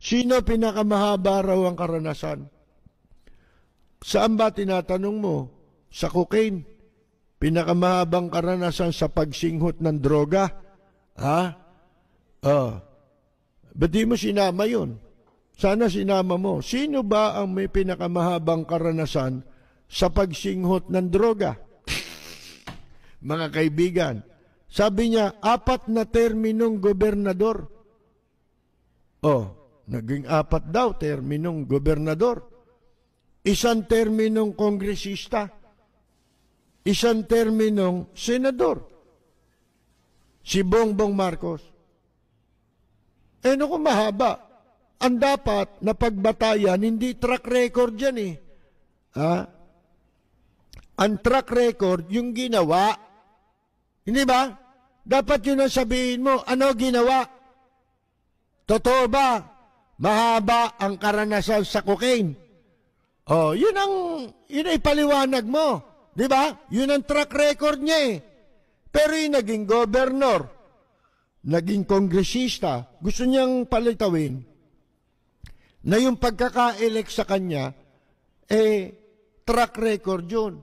Sino pinakamahaba raw ang karanasan? Saan ba tinatanong mo? Sa cocaine. Pinakamahabang karanasan sa pagsinghot ng droga? Ha? Ba't di mo sinama yun? Sana sinama mo. Sino ba ang may pinakamahabang karanasan sa pagsinghot ng droga? Mga kaibigan, sabi niya, 4 na terminong gobernador. Naging 4 daw terminong gobernador. 1 terminong kongresista. 1 terminong senador. Si Bongbong Marcos. Naku, mahaba. Ang dapat na pagbatayan, hindi track record yan eh. Ang track record, yung ginawa. Hindi ba? Dapat yun ang sabihin mo, ano ginawa? Totoo ba? Mahaba ang karanasan sa cocaine. Yun ang ipaliwanag mo. Di ba? Yun ang track record niya eh. Pero yung naging governor, naging kongresista, gusto niyang palitawin na yung pagkaka-elect sa kanya, track record yun.